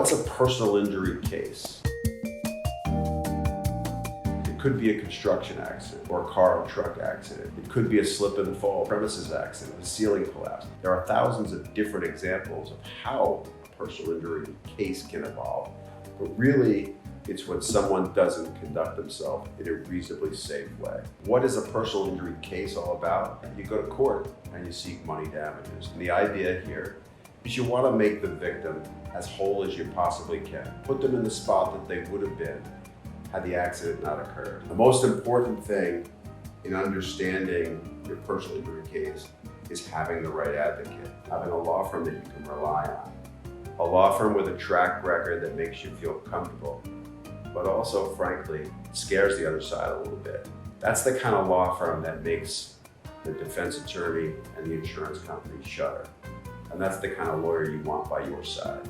What's a personal injury case? It could be a construction accident or a car or truck accident. It could be a slip and fall, premises accident, a ceiling collapse. There are thousands of different examples of how a personal injury case can evolve. But really, it's when someone doesn't conduct themselves in a reasonably safe way. What is a personal injury case all about? You go to court and you seek money damages. And the idea here is you want to make the victim as whole as you possibly can. Put them in the spot that they would have been had the accident not occurred. The most important thing in understanding your personal injury case is having the right advocate, having a law firm that you can rely on. A law firm with a track record that makes you feel comfortable, but also, frankly, scares the other side a little bit. That's the kind of law firm that makes the defense attorney and the insurance company shudder. And that's the kind of lawyer you want by your side.